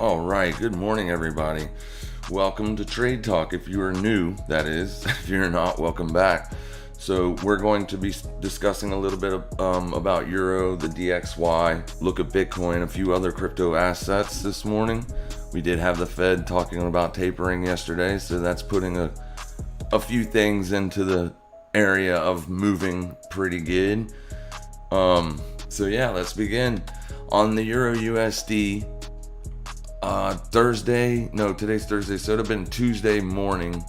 All right, good morning, everybody. Welcome to Trade Talk. If you are new, that is. If you're not, welcome back. So we're going to be discussing a little bit about Euro, the DXY, look at Bitcoin, a few other crypto assets this morning. We did have the Fed talking about tapering yesterday, so that's putting a few things into the area of moving pretty good. So yeah, let's begin. On the Euro USD, today's Thursday, so it would have been Tuesday morning.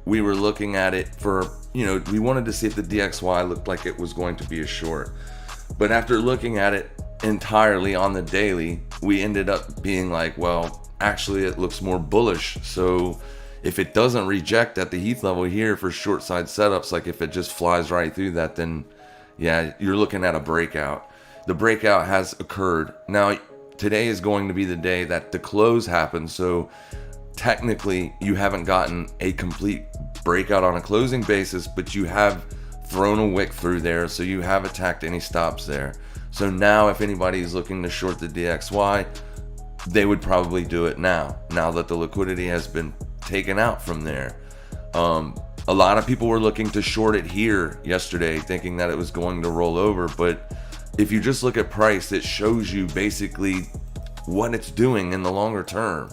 We were looking at it for, we wanted to see if the DXY looked like it was going to be a short. But after looking at it entirely on the daily, we ended up being like, well, actually it looks more bullish. So if it doesn't reject at the Heath level here for short side setups, like if it just flies right through that, then yeah, you're looking at a breakout. The breakout has occurred. Now, today is going to be the day that the close happens, so technically you haven't gotten a complete breakout on a closing basis, but you have thrown a wick through there, so you have attacked any stops there. So now if anybody is looking to short the DXY, they would probably do it now that the liquidity has been taken out from there. A lot of people were looking to short it here yesterday, thinking that it was going to roll over, but if you just look at price, it shows you basically what it's doing in the longer term.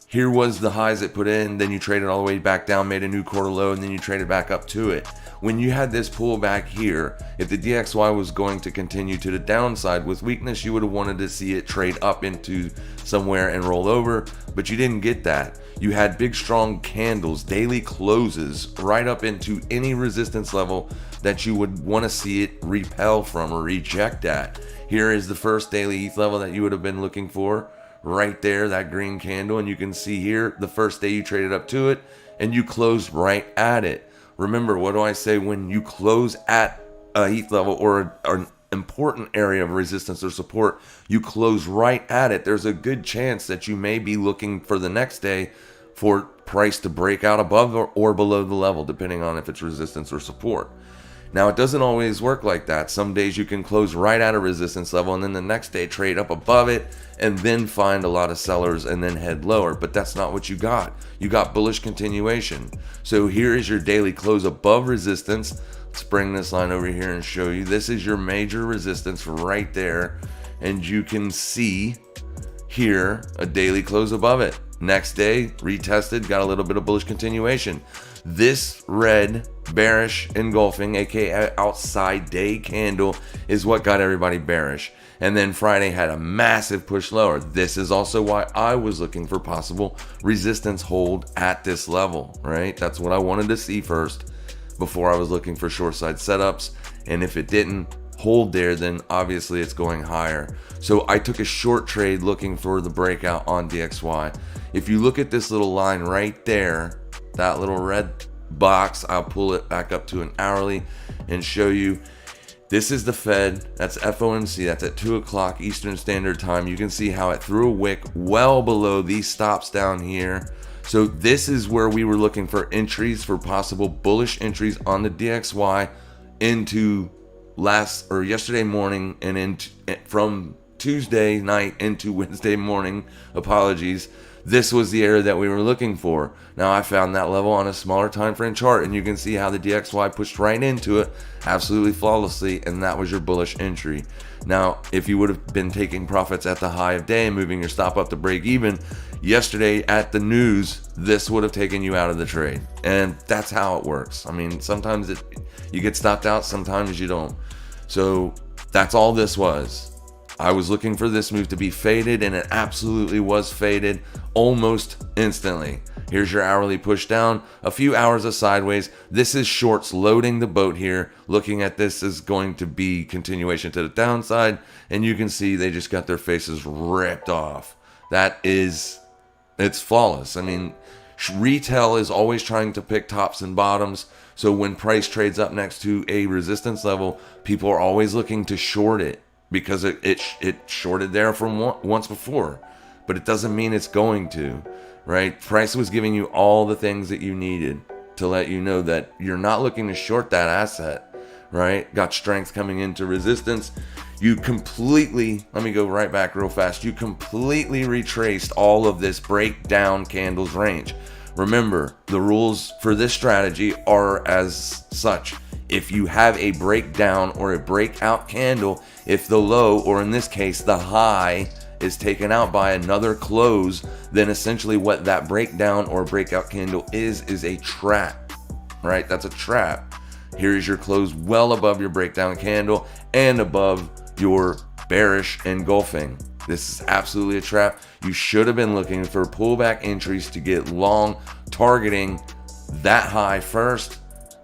Here was the highs it put in, then you traded all the way back down, made a new quarter low, and then you traded back up to it. When you had this pullback here, if the DXY was going to continue to the downside with weakness, you would have wanted to see it trade up into somewhere and roll over, but you didn't get that. You had big strong candles, daily closes right up into any resistance level that you would want to see it repel from or reject at. Here is the first daily ETH level that you would have been looking for, right there, that green candle, and you can see here the first day you traded up to it and you closed right at it. Remember, what do I say? When you close at a ETH level or an important area of resistance or support, you close right at it. There's a good chance that you may be looking for the next day for price to break out above or below the level, depending on if it's resistance or support. Now, it doesn't always work like that. Some days you can close right at a resistance level and then the next day trade up above it and then find a lot of sellers and then head lower. But that's not what you got. You got bullish continuation. So here is your daily close above resistance. Let's bring this line over here and show you. This is your major resistance right there. And you can see here a daily close above it. Next day, retested, got a little bit of bullish continuation. This red bearish engulfing, aka outside day candle, is what got everybody bearish. And then Friday had a massive push lower. This is also why I was looking for possible resistance hold at this level, right? That's what I wanted to see first before I was looking for short side setups. And if it didn't hold there, then obviously it's going higher. So I took a short trade looking for the breakout on DXY. If you look at this little line right there, that little red box, I'll pull it back up to an hourly and show you. This is the Fed. That's FOMC. That's at 2 o'clock Eastern Standard Time. You can see how it threw a wick well below these stops down here. So this is where we were looking for entries, for possible bullish entries on the DXY into yesterday morning and from Tuesday night into Wednesday morning. Apologies. This was the area that we were looking for. Now I found that level on a smaller time frame chart, and you can see how the DXY pushed right into it absolutely flawlessly, and that was your bullish entry. Now, if you would have been taking profits at the high of day and moving your stop up to break even yesterday at the news, this would have taken you out of the trade. And that's how it works. I mean, sometimes you get stopped out, sometimes you don't. So that's all this was. I was looking for this move to be faded, and it absolutely was faded almost instantly. Here's your hourly push down, a few hours of sideways. This is shorts loading the boat here. Looking at this is going to be continuation to the downside, and you can see they just got their faces ripped off. It's flawless. I mean, retail is always trying to pick tops and bottoms. So when price trades up next to a resistance level, people are always looking to short it, because it shorted there from once before, but it doesn't mean it's going to, right? Price was giving you all the things that you needed to let you know that you're not looking to short that asset, right? Got strength coming into resistance. You completely, let me go right back real fast. You completely retraced all of this breakdown candles range. Remember, the rules for this strategy are as such. If you have a breakdown or a breakout candle, if the low, or in this case, the high, is taken out by another close, then essentially what that breakdown or breakout candle is a trap, right? That's a trap. Here is your close well above your breakdown candle and above your bearish engulfing. This is absolutely a trap. You should have been looking for pullback entries to get long, targeting that high first,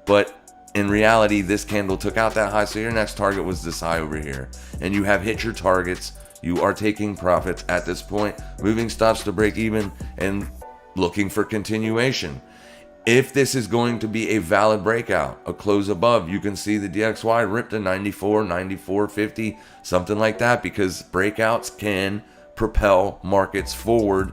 but in reality, this candle took out that high, so your next target was this high over here, and you have hit your targets. You are taking profits at this point, moving stops to break even and looking for continuation. If this is going to be a valid breakout, a close above, you can see the DXY ripped to 94, 94.50, something like that, because breakouts can propel markets forward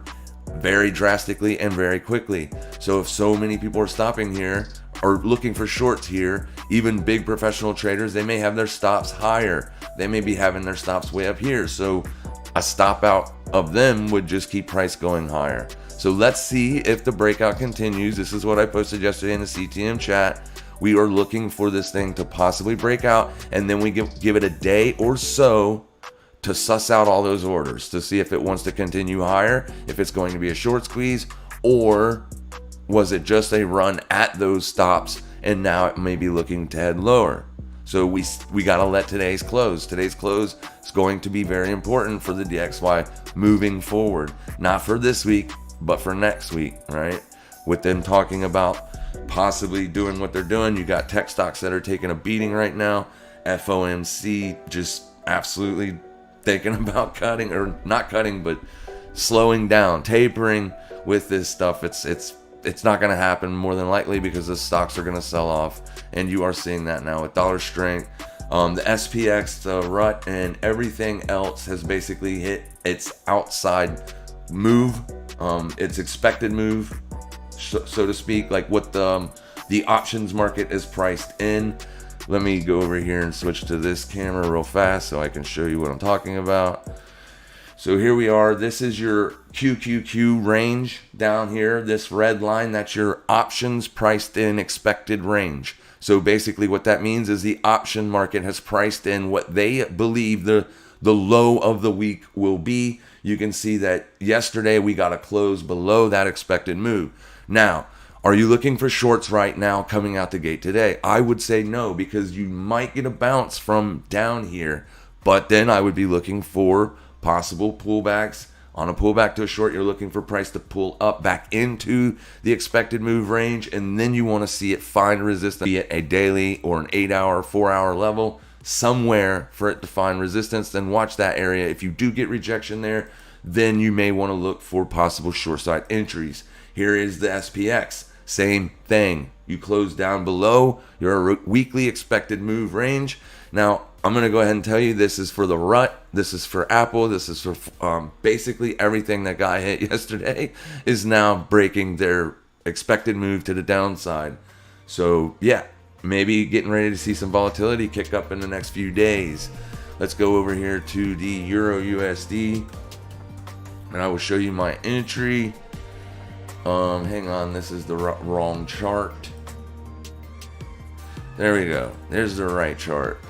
very drastically and very quickly. So if so many people are stopping here or looking for shorts here, even big professional traders, they may have their stops higher. They may be having their stops way up here. So a stop out of them would just keep price going higher. So let's see if the breakout continues. This is what I posted yesterday in the CTM chat. We are looking for this thing to possibly break out, and then we give it a day or so to suss out all those orders to see if it wants to continue higher, if it's going to be a short squeeze, or was it just a run at those stops and now it may be looking to head lower. So we got to let today's close. Today's close is going to be very important for the DXY moving forward, not for this week, but for next week, right? With them talking about possibly doing what they're doing. You got tech stocks that are taking a beating right now. FOMC just absolutely thinking about cutting, or not cutting, but slowing down, tapering with this stuff. It's not going to happen more than likely because the stocks are going to sell off, and you are seeing that now with dollar strength. The SPX, the RUT, and everything else has basically hit its outside move, its expected move, so to speak, like what the options market is priced in. Let me go over here and switch to this camera real fast so I can show you what I'm talking about. So here we are. This is your QQQ range down here. This red line, that's your options priced in expected range. So basically what that means is the option market has priced in what they believe the low of the week will be. You can see that yesterday we got a close below that expected move. Now, are you looking for shorts right now coming out the gate today? I would say no, because you might get a bounce from down here, but then I would be looking for possible pullbacks. On a pullback to a short, you're looking for price to pull up back into the expected move range, and then you want to see it find resistance, be it a daily or an 8-hour, 4-hour level, somewhere for it to find resistance. Then watch that area. If you do get rejection there, then you may want to look for possible short side entries. Here is the SPX. Same thing. You close down below your weekly expected move range. Now, I'm going to go ahead and tell you this is for the RUT. This is for Apple. This is for basically everything that got hit yesterday is now breaking their expected move to the downside. So, yeah, maybe getting ready to see some volatility kick up in the next few days. Let's go over here to the Euro USD, and I will show you my entry. Hang on, this is the wrong chart. There we go. There's the right chart.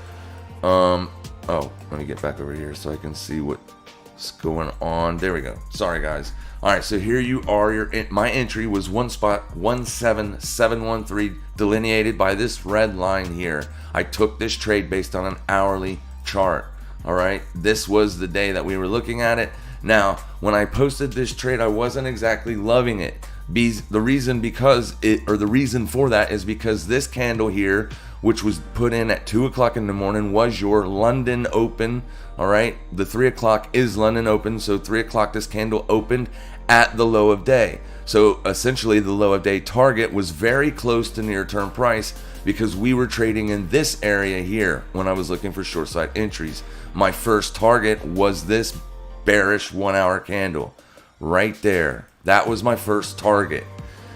Oh, let me get back over here so I can see what's going on. There we go. Sorry, guys. All right, so here you are. My entry was one spot 17713, delineated by this red line here. I took this trade based on an hourly chart. All right, this was the day that we were looking at it. Now, when I posted this trade, I wasn't exactly loving it. The reason for that is because this candle here, which was put in at 2 o'clock in the morning, was your London open. All right, the 3 o'clock is London open, so 3 o'clock this candle opened at the low of day. So essentially the low of day target was very close to near term price, because we were trading in this area here when I was looking for short side entries. My first target was this bearish 1 hour candle right there. That was my first target.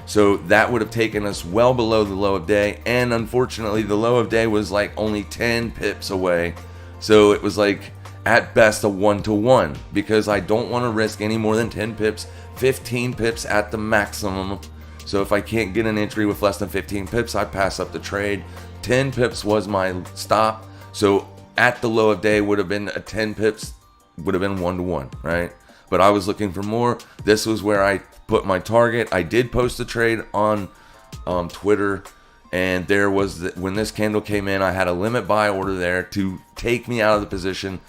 So that would have taken us well below the low of day. And unfortunately, the low of day was like only 10 pips away. So it was like at best a 1-to-1, because I don't want to risk any more than 10 pips, 15 pips at the maximum. So if I can't get an entry with less than 15 pips, I pass up the trade. 10 pips was my stop. So at the low of day would have been a 10 pips, would have been 1-to-1, right? But I was looking for more. This was where I put my target. I did post a trade on Twitter, and there was when this candle came in, I had a limit buy order there to take me out of the position,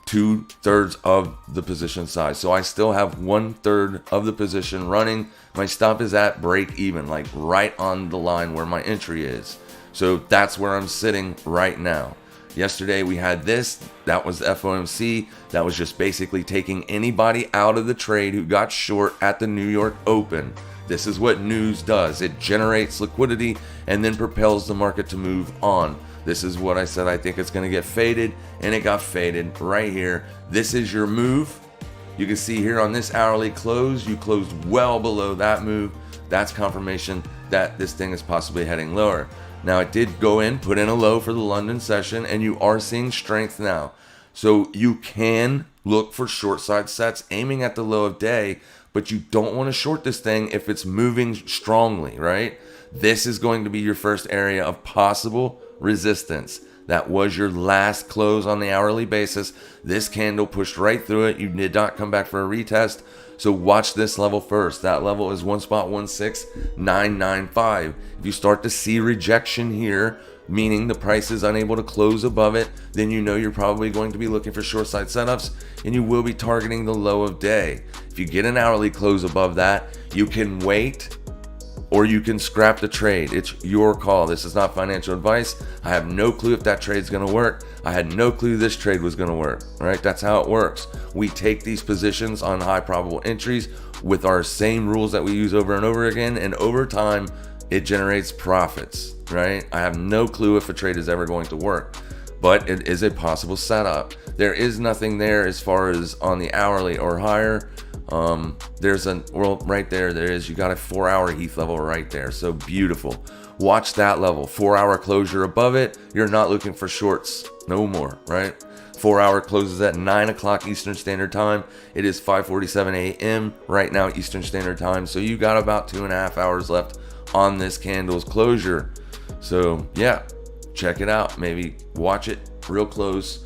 2/3 of the position size. So I still have 1/3 of the position running. My stop is at break even, like right on the line where my entry is. So that's where I'm sitting right now. Yesterday we had this, that was the FOMC. That was just basically taking anybody out of the trade who got short at the New York Open. This is what news does. It generates liquidity and then propels the market to move on. This is what I said. I think it's going to get faded, and it got faded right here. This is your move. You can see here on this hourly close, you closed well below that move. That's confirmation that this thing is possibly heading lower. Now it did go in, put in a low for the London session, and you are seeing strength now. So you can look for short side sets aiming at the low of day, but you don't want to short this thing if it's moving strongly, right? This is going to be your first area of possible resistance. That was your last close on the hourly basis. This candle pushed right through it. You did not come back for a retest. So watch this level first. That level is 1.16995. If you start to see rejection here, meaning the price is unable to close above it, then you know you're probably going to be looking for short side setups, and you will be targeting the low of day. If you get an hourly close above that, you can wait or you can scrap the trade. It's your call. This is not financial advice. I have no clue if that trade's going to work. I had no clue this trade was going to work, right? That's how it works. We take these positions on high probable entries with our same rules that we use over and over again, and over time, it generates profits, right? I have no clue if a trade is ever going to work, but it is a possible setup. There is nothing there as far as on the hourly or higher. Right there is, you got a 4-hour Heath level right there. So beautiful. Watch that level, 4-hour closure above it. You're not looking for shorts no more, right? 4-hour closes at 9 o'clock Eastern Standard Time. It is 5:47 a.m. right now Eastern Standard Time. So you got about 2.5 hours left on this candle's closure. So yeah, check it out. Maybe watch it real close.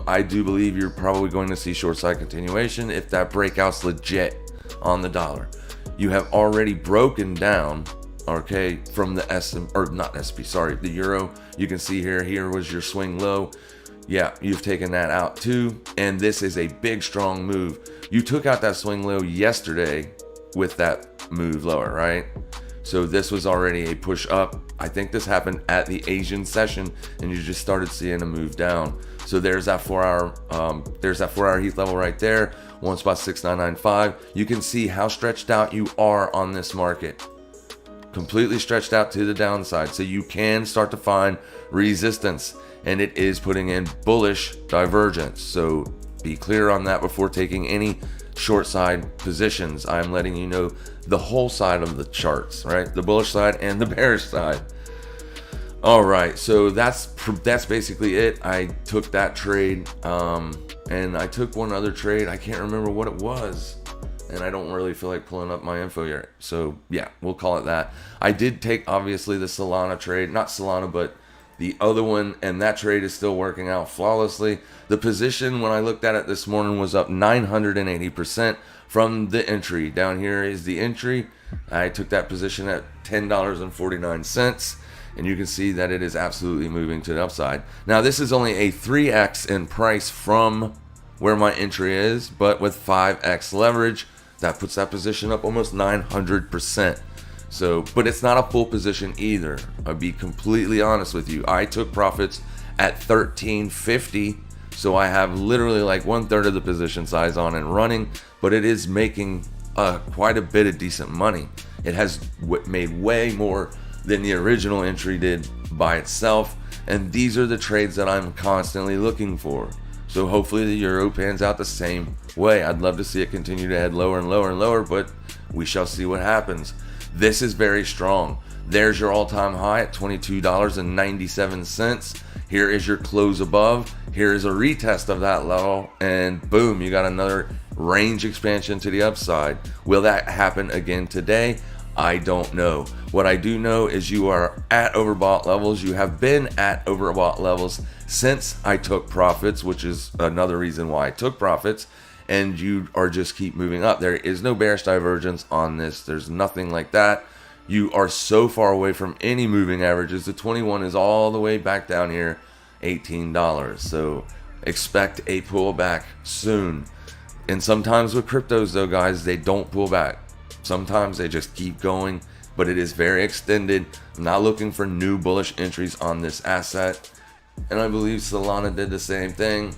I do believe you're probably going to see short side continuation if that breakout's legit on the dollar. You have already broken down, okay, from the the euro. You can see here was your swing low. Yeah, you've taken that out too, and this is a big strong move. You took out that swing low yesterday with that move lower, right? So this was already a push up. I think this happened at the Asian session, and you just started seeing a move down. So there's that 4-hour Heath level right there, 1.6995. You can see how stretched out you are on this market. Completely stretched out to the downside. So you can start to find resistance, and it is putting in bullish divergence. So be clear on that before taking any short side positions. I'm letting you know the whole side of the charts, right? The bullish side and the bearish side. All right, so that's basically it. I took that trade, and I took one other trade. I can't remember what it was, and I don't really feel like pulling up my info yet. So yeah, we'll call it that. I did take obviously the Solana trade, not Solana, but the other one, and that trade is still working out flawlessly. The position when I looked at it this morning was up 980% from the entry. Down here is the entry. I took that position at $10.49, and you can see that it is absolutely moving to the upside. Now this is only a 3x in price from where my entry is, but with 5x leverage, that puts that position up almost 900%. So, but it's not a full position either. I'll be completely honest with you. I took profits at $13.50, so I have literally like 1/3 of the position size on and running, but it is making quite a bit of decent money. It has made way more than the original entry did by itself, and these are the trades that I'm constantly looking for. So hopefully the euro pans out the same way. I'd love to see it continue to head lower and lower and lower, but we shall see what happens. This is very strong. There's your all-time high at $22.97. Here is your close above. Here is a retest of that level, and boom, you got another range expansion to the upside. Will that happen again today? I don't know. What I do know is you are at overbought levels. You have been at overbought levels since I took profits, which is another reason why I took profits, and you are just keep moving up. There is no bearish divergence on this. There's nothing like that. You are so far away from any moving averages. The 21 is all the way back down here, $18. So expect a pullback soon. And sometimes with cryptos though, guys, they don't pull back. Sometimes they just keep going, but it is very extended. I'm not looking for new bullish entries on this asset. And I believe Solana did the same thing.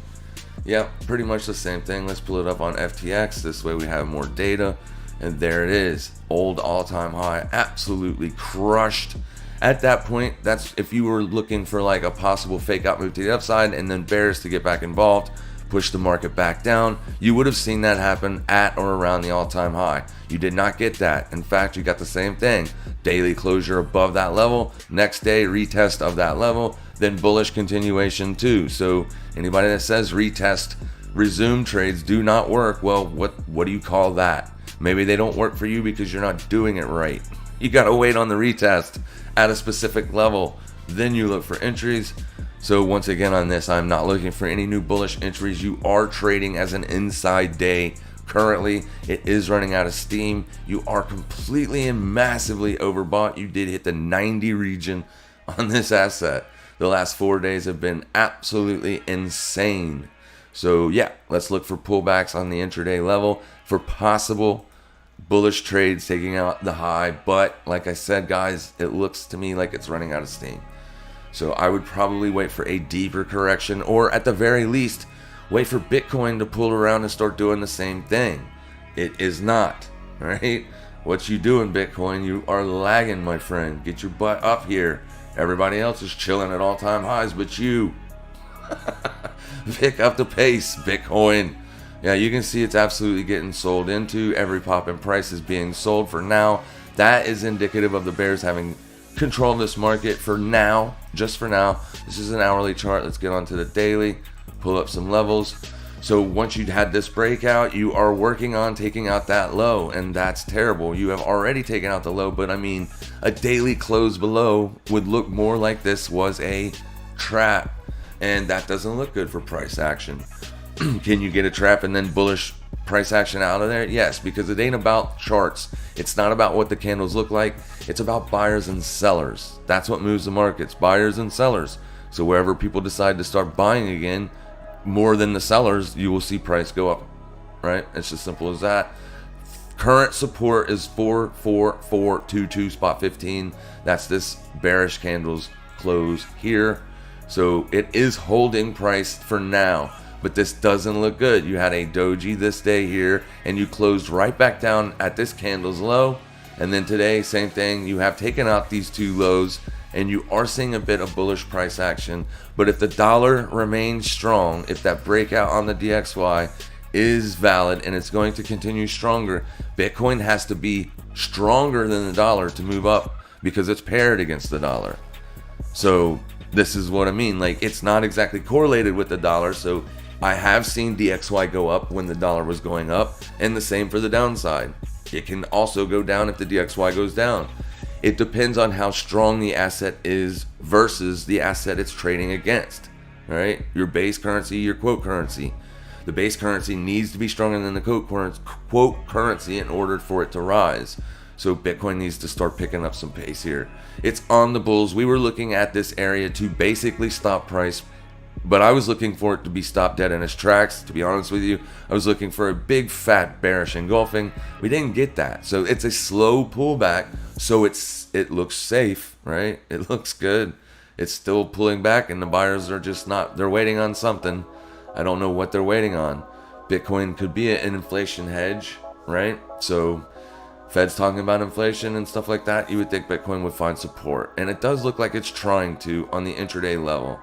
Yep, pretty much the same thing. Let's pull it up on FTX. This way we have more data. And there it is. Old all-time high. Absolutely crushed. At that point, that's if you were looking for like a possible fake out move to the upside and then bears to get back involved, push the market back down, you would have seen that happen at or around the all-time high. You did not get that. In fact, you got the same thing. Daily closure above that level, next day retest of that level, then bullish continuation too. So anybody that says retest, resume trades do not work, well, what do you call that? Maybe they don't work for you because you're not doing it right. You got to wait on the retest at a specific level, then you look for entries. So once again on this, I'm not looking for any new bullish entries. You are trading as an inside day. Currently, it is running out of steam. You are completely and massively overbought. You did hit the 90 region on this asset. The last 4 days have been absolutely insane. So yeah, let's look for pullbacks on the intraday level for possible bullish trades taking out the high. But like I said, guys, it looks to me like it's running out of steam. So I would probably wait for a deeper correction, or at the very least, wait for Bitcoin to pull around and start doing the same thing. It is not, right? What you doing, Bitcoin? You are lagging, my friend. Get your butt up here. Everybody else is chilling at all-time highs, but you. Pick up the pace, Bitcoin. Yeah, you can see it's absolutely getting sold into. Every pop in price is being sold for now. That is indicative of the bears having control of this market for now, just for now. This is an hourly chart. Let's get on to the daily, pull up some levels. So once you'd had this breakout, you are working on taking out that low, and that's terrible. You have already taken out the low, but I mean, a daily close below would look more like this was a trap, and that doesn't look good for price action. Can you get a trap and then bullish price action out of there? Yes, because it ain't about charts. It's not about what the candles look like. It's about buyers and sellers. That's what moves the markets, buyers and sellers. So wherever people decide to start buying again, more than the sellers, you will see price go up, right? It's as simple as that. Current support is 44422 spot 15. That's this bearish candle's close here. So it is holding price for now. But this doesn't look good. You had a doji this day here, and you closed right back down at this candle's low. And then today, same thing. You have taken out these two lows, and you are seeing a bit of bullish price action. But if the dollar remains strong, if that breakout on the DXY is valid and it's going to continue stronger, Bitcoin has to be stronger than the dollar to move up because it's paired against the dollar. So this is what I mean. Like, it's not exactly correlated with the dollar. So I have seen DXY go up when the dollar was going up, and the same for the downside. It can also go down if the DXY goes down. It depends on how strong the asset is versus the asset it's trading against, right? Your base currency, your quote currency. The base currency needs to be stronger than the quote currency in order for it to rise. So Bitcoin needs to start picking up some pace here. It's on the bulls. We were looking at this area to basically stop price, but I was looking for it to be stopped dead in its tracks. To be honest with you, I was looking for a big fat bearish engulfing. We didn't get that. So it's a slow pullback. So it looks safe, right? It looks good. It's still pulling back, and the buyers are just not. They're waiting on something. I don't know what they're waiting on. Bitcoin could be an inflation hedge, right? So Fed's talking about inflation and stuff like that. You would think Bitcoin would find support, and it does look like it's trying to on the intraday level.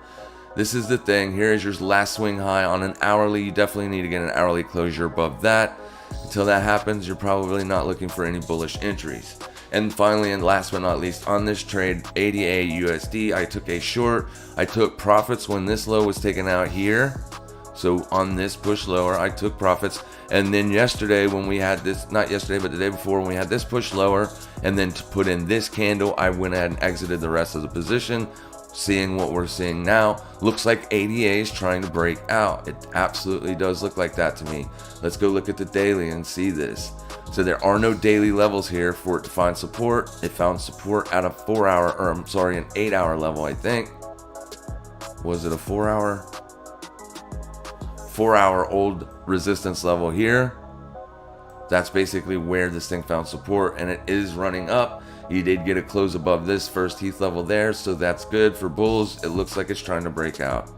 This is the thing. Here is your last swing high on an hourly. You definitely need to get an hourly closure above that. Until that happens, you're probably not looking for any bullish entries. And finally, and last but not least, on this trade, ADA USD, I took a short. I took profits when this low was taken out here. So on this push lower, I took profits. And then yesterday when we had this, not yesterday, but the day before when we had this push lower, and then to put in this candle, I went ahead and exited the rest of the position. Seeing what we're seeing now, looks like ADA is trying to break out. It absolutely does look like that to me. Let's go look at the daily and see this. So there are no daily levels here for it to find support. It found support at a 4 hour, or I'm sorry, an 8 hour level, I think. Was it a 4 hour? 4 hour old resistance level here. That's basically where this thing found support, and it is running up. You did get a close above this first Heath level there, so that's good for bulls. It looks like it's trying to break out.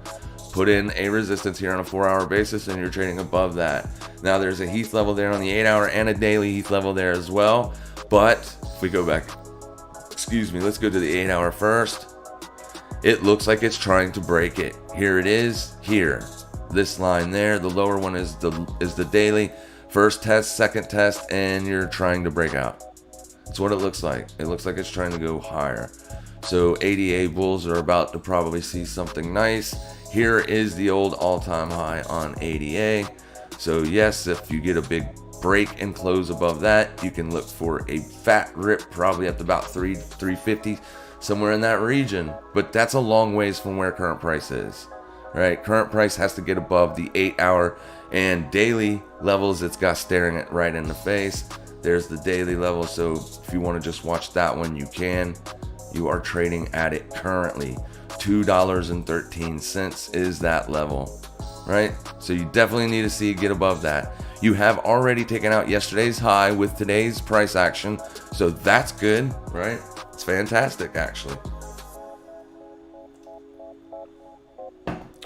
Put in a resistance here on a 4 hour basis, and you're trading above that. Now there's a Heath level there on the 8 hour and a daily Heath level there as well. But if we go back, excuse me, let's go to the 8 hour first. It looks like it's trying to break it. Here it is, here. This line there, the lower one is the daily. First test, second test, and you're trying to break out. That's what it looks like. It looks like it's trying to go higher. So ADA bulls are about to probably see something nice. Here is the old all-time high on ADA. So yes, if you get a big break and close above that, you can look for a fat rip, probably up to about 350, somewhere in that region. But that's a long ways from where current price is. Right, current price has to get above the 8 hour and daily levels. It's got staring it right in the face. There's the daily level. So if you want to just watch that one, you can. You are trading at it currently. $2.13 is that level, right? So you definitely need to see it get above that. You have already taken out yesterday's high with today's price action. So that's good, right? It's fantastic, actually.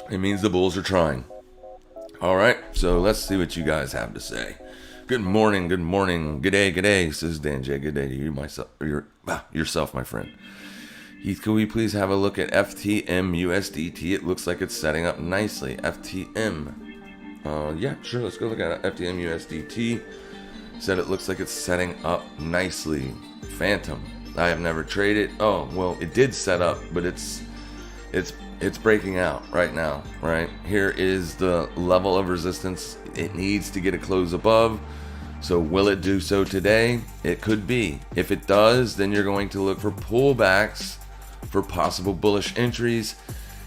It means the bulls are trying. All right, so let's see what you guys have to say. Good morning, good day. This is Dan J. Good day to you, yourself, my friend. Heath, can we please have a look at FTM USDT? It looks like it's setting up nicely. FTM. Yeah, sure. Let's go look at FTM USDT. Said it looks like it's setting up nicely. Phantom. I have never traded. Oh, well, it did set up, but it's breaking out right now, right? Here is the level of resistance. It needs to get a close above. So will it do so today? It could be. If it does, then you're going to look for pullbacks for possible bullish entries.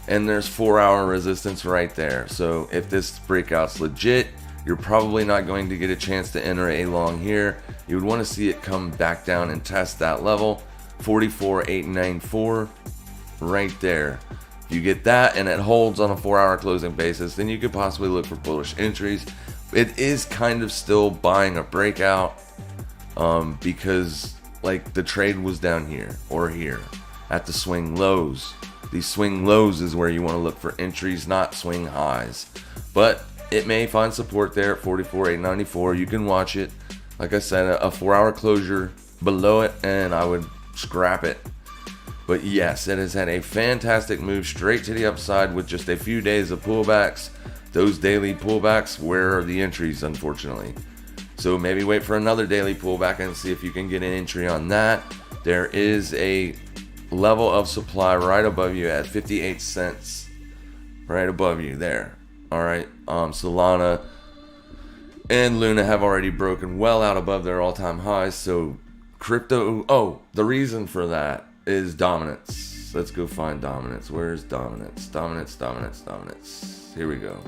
And there's 4 hour resistance right there. So if this breakout's legit, you're probably not going to get a chance to enter a long here. You would want to see it come back down and test that level. 44,894 right there. You get that and it holds on a 4 hour closing basis, then you could possibly look for bullish entries. It is kind of still buying a breakout because like the trade was down here or here at the swing lows. These swing lows is where you want to look for entries, not swing highs. But it may find support there at 44,894. You can watch it. Like I said, a 4 hour closure below it and I would scrap it. But yes, it has had a fantastic move straight to the upside with just a few days of pullbacks. Those daily pullbacks, where are the entries, unfortunately? So maybe wait for another daily pullback and see if you can get an entry on that. There is a level of supply right above you at 58 cents. Right above you there. All right, Solana and Luna have already broken well out above their all-time highs. So crypto, the reason for that is dominance. Let's go find dominance. Where's dominance? Dominance. Here we go.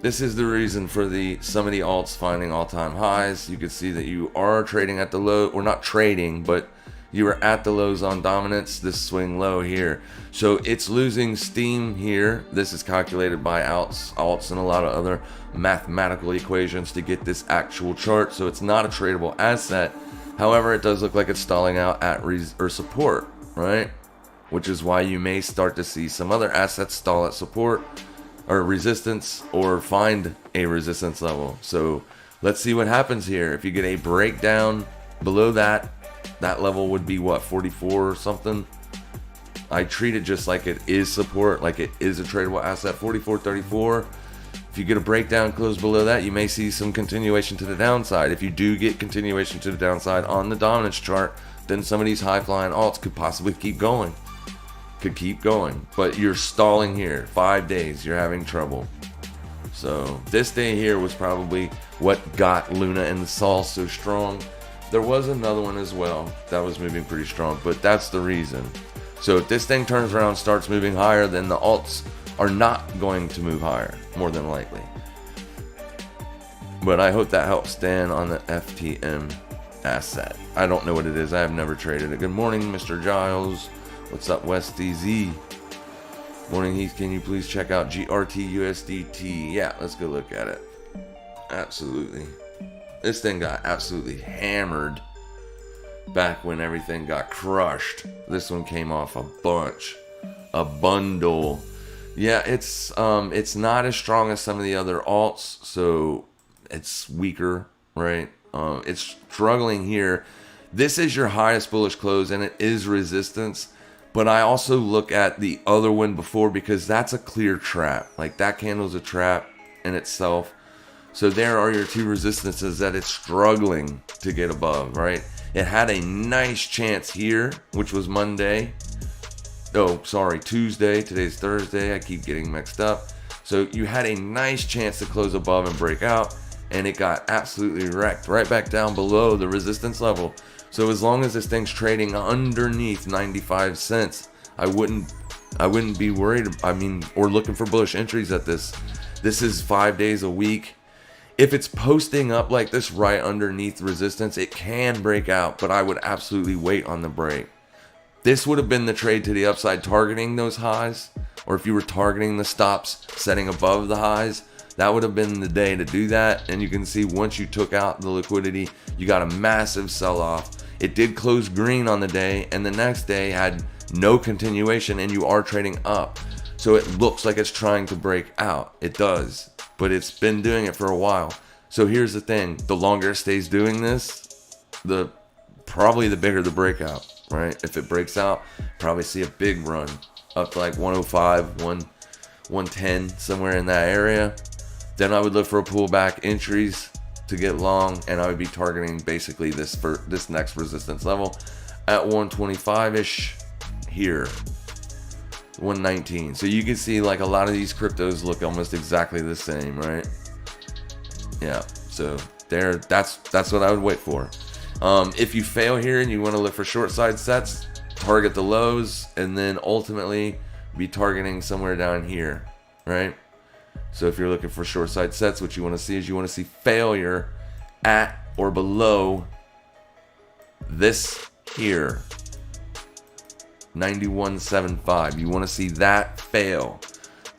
This is the reason for some of the alts finding all-time highs. You can see that you are trading at the low, or not trading, but you are at the lows on dominance, this swing low here. So it's losing steam here. This is calculated by alts and a lot of other mathematical equations to get this actual chart. So it's not a tradable asset. However, it does look like it's stalling out at support, right? Which is why you may start to see some other assets stall at support or resistance or find a resistance level. So let's see what happens here. If you get a breakdown below that level would be what, 44 or something? I treat it just like it is support, like it is a tradable asset. 44.34. If you get a breakdown close below that, you may see some continuation to the downside. If you do get continuation to the downside on the dominance chart, then some of these high flying alts could possibly keep going. But you're stalling here. 5 days, you're having trouble. So this day here was probably what got Luna and the Sol so strong. There was another one as well that was moving pretty strong, but that's the reason. So if this thing turns around and starts moving higher, then the alts are not going to move higher, more than likely. But I hope that helps Dan on the FTM asset. I don't know what it is. I have never traded it. Good morning, Mr. Giles. What's up, West DZ? Morning, Heath. Can you please check out GRT USDT? Yeah, let's go look at it. Absolutely. This thing got absolutely hammered back when everything got crushed. This one came off a bunch. A bundle. Yeah, it's not as strong as some of the other alts, so it's weaker, right? It's struggling here. This is your highest bullish close, and it is resistance. But I also look at the other one before, because that's a clear trap. Like, that candle's a trap in itself. So there are your two resistances that it's struggling to get above, right? It had a nice chance here, which was Monday. Oh, sorry, Tuesday. Today's Thursday. I keep getting mixed up. So you had a nice chance to close above and break out, and it got absolutely wrecked right back down below the resistance level. So as long as this thing's trading underneath 95 cents, I wouldn't be worried. Or looking for bullish entries at this. This is 5 days a week. If it's posting up like this right underneath resistance, it can break out, but I would absolutely wait on the break. This would have been the trade to the upside, targeting those highs, or if you were targeting the stops setting above the highs, that would have been the day to do that. And you can see once you took out the liquidity, you got a massive sell-off. It did close green on the day, and the next day had no continuation, and you are trading up. So it looks like it's trying to break out. It does, but it's been doing it for a while. So here's the thing. The longer it stays doing this, probably the bigger the breakout, right? If it breaks out, probably see a big run up to like 105, 110, somewhere in that area. Then I would look for a pullback entries to get long, and I would be targeting basically this next resistance level at 125-ish here, 119. So you can see like a lot of these cryptos look almost exactly the same, right? Yeah, so that's what I would wait for. If you fail here and you want to look for short side sets, target the lows, and then ultimately be targeting somewhere down here, right? So if you're looking for short side sets, what you want to see is you want to see failure at or below this here, 91.75. You want to see that fail.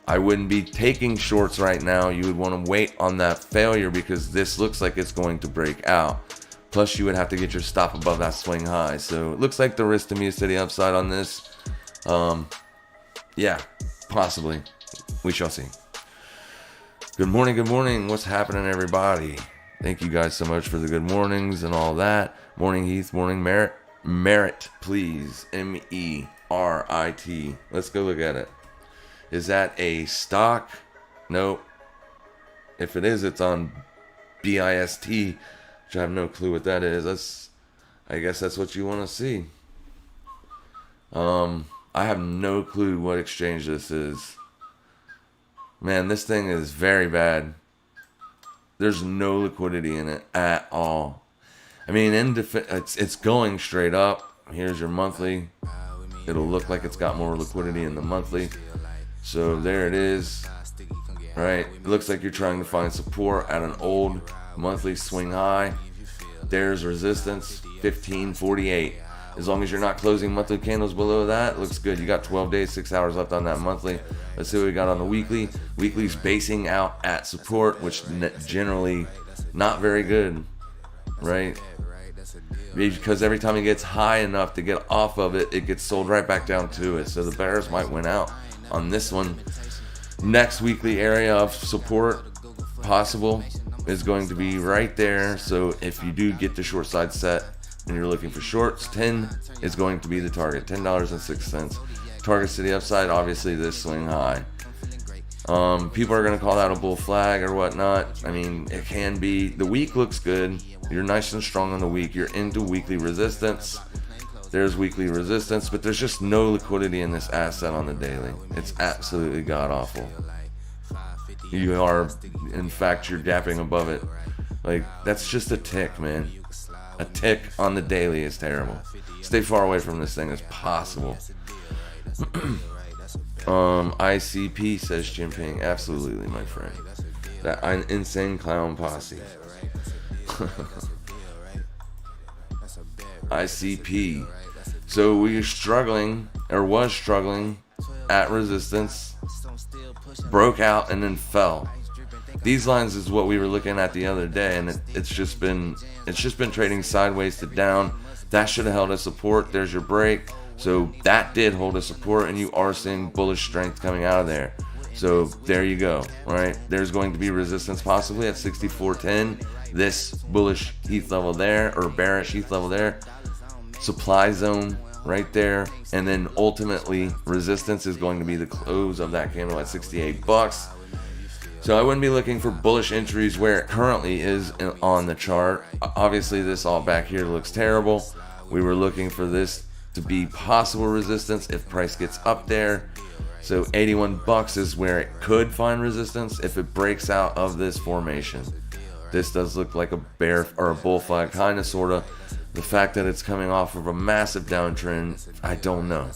I wouldn't be taking shorts right now. You would want to wait on that failure, because this looks like it's going to break out. Plus, you would have to get your stop above that swing high. So it looks like the risk to me is to the upside on this. Yeah, possibly. We shall see. Good morning, good morning. What's happening, everybody? Thank you guys so much for the good mornings and all that. Morning, Heath. Morning, Merit. Merit, please. M-E-R-I-T. Let's go look at it. Is that a stock? Nope. If it is, it's on BIST, which I have no clue what that is. I guess that's what you want to see. I have no clue what exchange this is. Man, this thing is very bad. There's no liquidity in it at all. I mean, it's going straight up. Here's your monthly. It'll look like it's got more liquidity in the monthly. So there it is. Right? It looks like you're trying to find support at an old monthly swing high. There's resistance, 1548. As long as you're not closing monthly candles below that, it looks good. You got 12 days, 6 hours left on that monthly. Let's see what we got on the weekly. Weekly's basing out at support, which generally not very good, right? Because every time it gets high enough to get off of it, it gets sold right back down to it. So the bears might win out on this one. Next weekly area of support possible is going to be right there. So if you do get the short side set and you're looking for shorts, 10 is going to be the target, $10.06. Targets to the upside, obviously this swing high. People are going to call that a bull flag or whatnot. I mean, it can be. The week looks good. You're nice and strong on the week. You're into weekly resistance. There's weekly resistance, but there's just no liquidity in this asset on the daily. It's absolutely god awful. You are, in fact, you're gapping above it. Like, that's just a tick, man. A tick on the daily is terrible. Stay far away from this thing as possible. ICP, says Jinping. Absolutely, my friend. That insane clown posse. ICP. So we are struggling, or was struggling, at resistance, broke out, and then fell. These lines is what we were looking at the other day, and it's just been trading sideways to down. That should have held a support. There's your break. So that did hold a support, and you are seeing bullish strength coming out of there. So there you go, right? There's going to be resistance possibly at 64.10. This bullish Heath level there, or bearish Heath level there. Supply zone right there. And then ultimately resistance is going to be the close of that candle at 68 bucks. So I wouldn't be looking for bullish entries where it currently is on the chart. Obviously this all back here looks terrible. We were looking for this to be possible resistance if price gets up there. So 81 bucks is where it could find resistance if it breaks out of this formation. This does look like a bear or a bull flag, kind of, sort of. The fact that it's coming off of a massive downtrend, I don't know,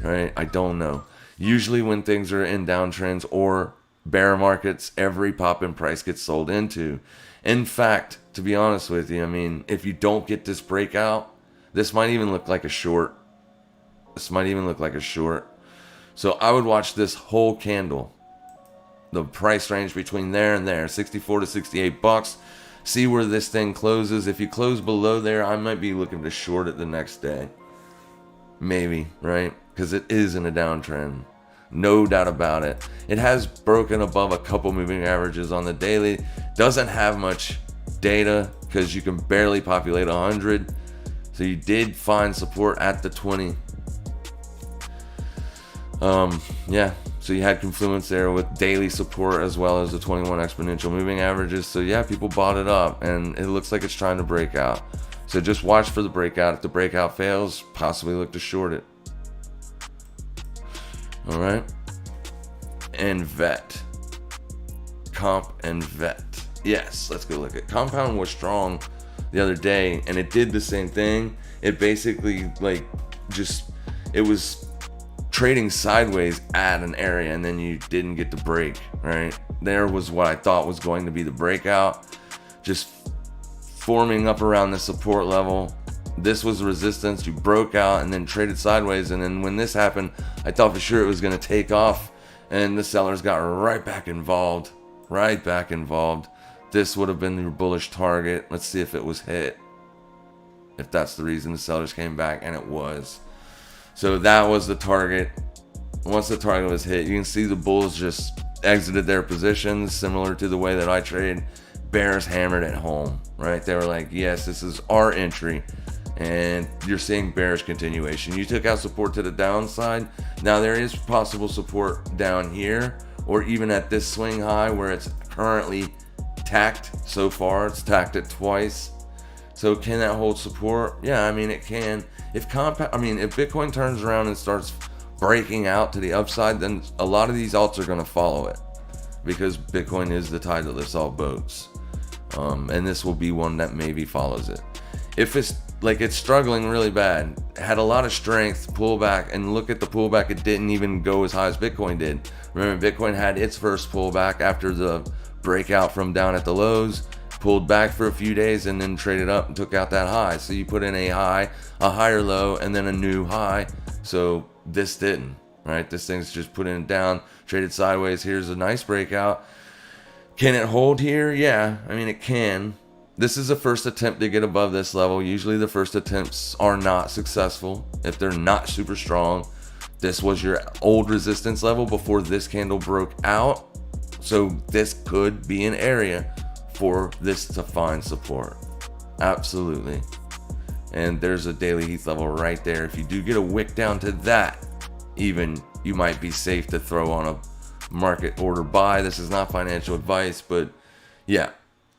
right? I don't know. Usually when things are in downtrends or bear markets, every pop in price gets sold into. In fact, to be honest with you, I mean, if you don't get this breakout, this might even look like a short. So I would watch this whole candle. The price range between there and there, 64 to 68 bucks. See where this thing closes. If you close below there, I might be looking to short it the next day. Maybe, right? Because it is in a downtrend. No doubt about it. It has broken above a couple moving averages on the daily. Doesn't have much data because you can barely populate 100. So you did find support at the 20. Yeah, so you had confluence there with daily support as well as the 21 exponential moving averages. So yeah, people bought it up and it looks like it's trying to break out. So just watch for the breakout. If the breakout fails, possibly look to short it. All right. And VET. Comp and VET. Yes, let's go look at Compound. Was strong the other day and it did the same thing. It basically it was trading sideways at an area and then you didn't get the break, right? There was what I thought was going to be the breakout, just forming up around the support level. This was resistance. You broke out and then traded sideways, and then when this happened, I thought for sure it was going to take off, and the sellers got right back involved. This would have been your bullish target. Let's see if it was hit. If that's the reason the sellers came back, and it was. So that was the target. Once the target was hit, you can see the bulls just exited their positions, similar to the way that I trade. Bears hammered it home, right? They were like, yes, this is our entry. And you're seeing bearish continuation. You took out support to the downside. Now there is possible support down here, or even at this swing high where it's currently tacked so far. It's tacked it twice. So can that hold support? Yeah, I mean, it can. If Bitcoin turns around and starts breaking out to the upside, then a lot of these alts are going to follow it, because Bitcoin is the tide that lifts all boats. And this will be one that maybe follows it. If it's struggling really bad, had a lot of strength, pullback, and look at the pullback, it didn't even go as high as Bitcoin did. Remember, Bitcoin had its first pullback after the breakout from down at the lows, pulled back for a few days, and then traded up and took out that high. So you put in a high, a higher low, and then a new high. So this didn't, right? This thing's just putting it down, traded sideways. Here's a nice breakout. Can it hold here? Yeah, I mean, it can. This is a first attempt to get above this level. Usually the first attempts are not successful if they're not super strong. This was your old resistance level before this candle broke out. So this could be an area for this to find support. Absolutely. And there's a daily Heath level right there. If you do get a wick down to that, even, you might be safe to throw on market order buy. This is not financial advice, but yeah,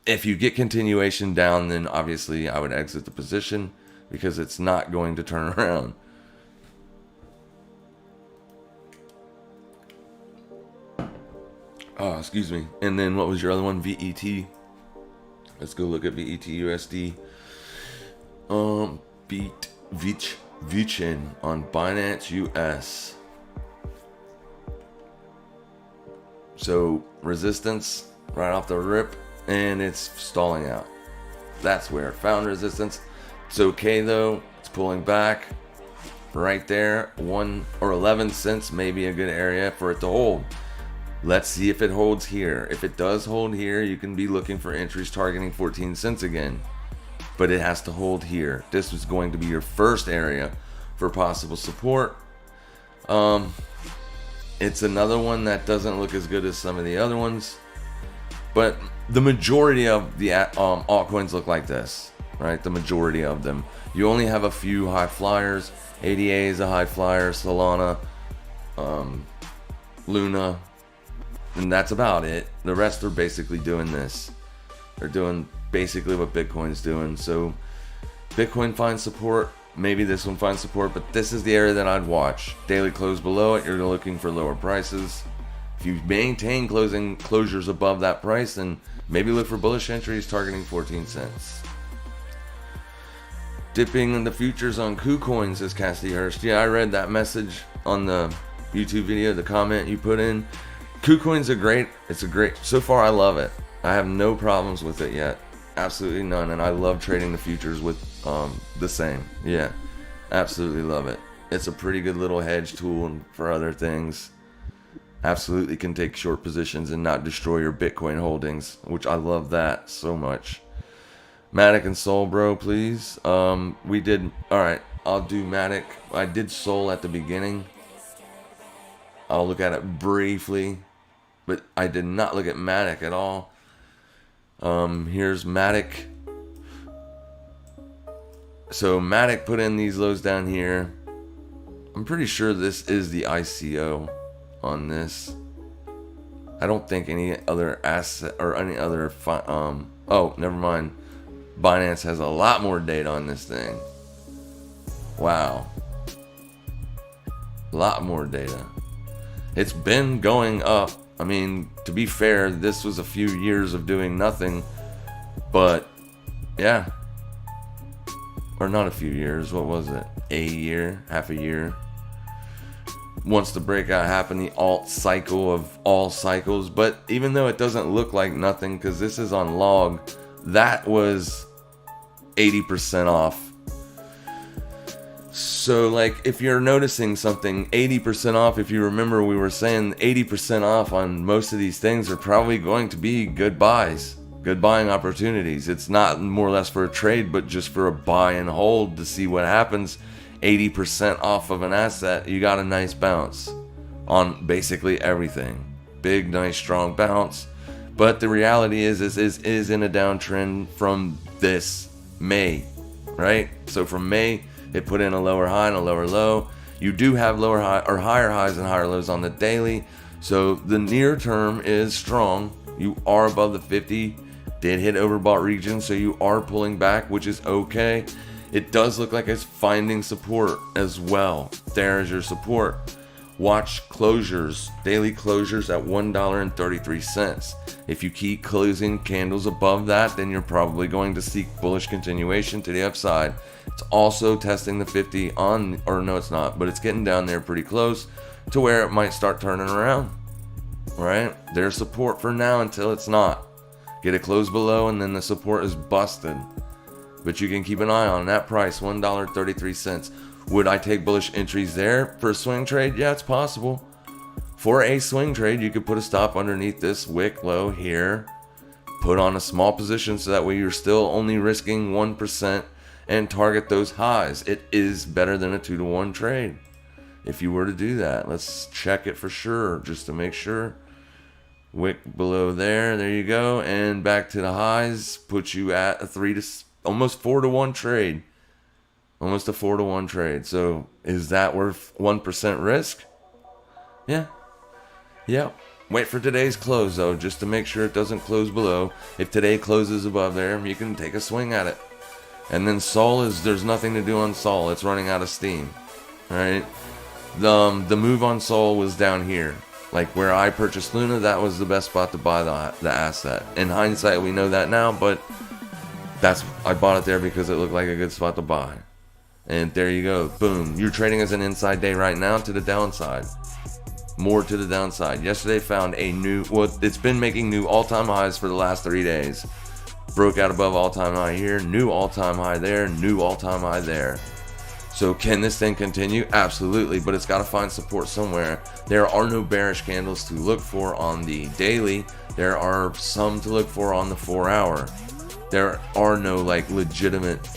if you get continuation down, then obviously I would exit the position because it's not going to turn around. Oh, excuse me. And then what was your other one? VET. Let's go look at VET USD. Beat Vichin on Binance US. So resistance right off the rip, and it's stalling out. That's where it found resistance. It's okay though. It's pulling back right there. 1 or 11 cents may be a good area for it to hold. Let's see if it holds here. If it does hold here, you can be looking for entries targeting 14 cents again. But it has to hold here. This was going to be your first area for possible support. It's another one that doesn't look as good as some of the other ones. But the majority of the altcoins look like this, right? The majority of them. You only have a few high flyers. ADA is a high flyer. Solana, Luna, and that's about it. The rest are basically doing this. They're doing basically what Bitcoin's doing. So Bitcoin finds support. Maybe this one finds support, but this is the area that I'd watch. Daily close below it, you're looking for lower prices. If you maintain closures above that price, then maybe look for bullish entries targeting 14 cents. Dipping in the futures on KuCoin, says Cassidy Hurst. Yeah, I read that message on the YouTube video, the comment you put in. KuCoin's so far I love it. I have no problems with it yet. Absolutely none. And I love trading the futures with the same. Yeah, absolutely love it. It's a pretty good little hedge tool for other things. Absolutely can take short positions and not destroy your Bitcoin holdings, which I love that so much. Matic and Sol, bro, please. We did, all right, I'll do Matic. I did Sol at the beginning. I'll look at it briefly, but I did not look at Matic at all. Here's Matic. So Matic put in these lows down here. I'm pretty sure this is the ICO on this. I don't think any other asset or any other oh, never mind. Binance has a lot more data on this thing. Wow. A lot more data. It's been going up. I mean, to be fair, this was a few years of doing nothing, but yeah. Or not a few years, what was it? A year, half a year. Once the breakout happened, the alt cycle of all cycles. But even though it doesn't look like nothing, because this is on log, that was 80% off. So like if you're noticing something 80% off, if you remember we were saying 80% off on most of these things are probably going to be good buys, good buying opportunities. It's not more or less for a trade, but just for a buy and hold to see what happens. 80% off of an asset, you got a nice bounce on basically everything. Big, nice, strong bounce. But the reality is in a downtrend from this May, right? So from May, it put in a lower high and a lower low. You do have lower high or higher highs and higher lows on the daily. So the near term is strong. You are above the 50. Did hit overbought region, so you are pulling back, which is okay. It does look like it's finding support as well. There's your support. Watch closures, daily closures at $1.33. If you keep closing candles above that, then you're probably going to seek bullish continuation to the upside. It's also testing the 50 on, or no, it's not, but it's getting down there pretty close to where it might start turning around, right? There's support for now until it's not. Get it closed below and then the support is busted. But you can keep an eye on that price, $1.33. Would I take bullish entries there for a swing trade? Yeah, it's possible. For a swing trade, you could put a stop underneath this wick low here. Put on a small position so that way you're still only risking 1% and target those highs. It is better than a 2-to-1 trade if you were to do that. Let's check it for sure just to make sure. Wick below there you go, and back to the highs puts you at a almost 4-to-1 trade. Almost a 4-to-1 trade. So is that worth 1% risk? Yeah. Wait for today's close though, just to make sure it doesn't close below. If today closes above there, you can take a swing at it. And then Sol there's nothing to do on Sol. It's running out of steam. Alright? The move on Sol was down here. Like where I purchased Luna, that was the best spot to buy the asset. In hindsight, we know that now, but I bought it there because it looked like a good spot to buy. And there you go. Boom. You're trading as an inside day right now to the downside. More to the downside. Yesterday found it's been making new all-time highs for the last 3 days. Broke out above all-time high here, new all-time high there, new all-time high there. So can this thing continue? Absolutely, but it's got to find support somewhere. There are no bearish candles to look for on the daily. There are some to look for on the 4-hour. There are no like legitimate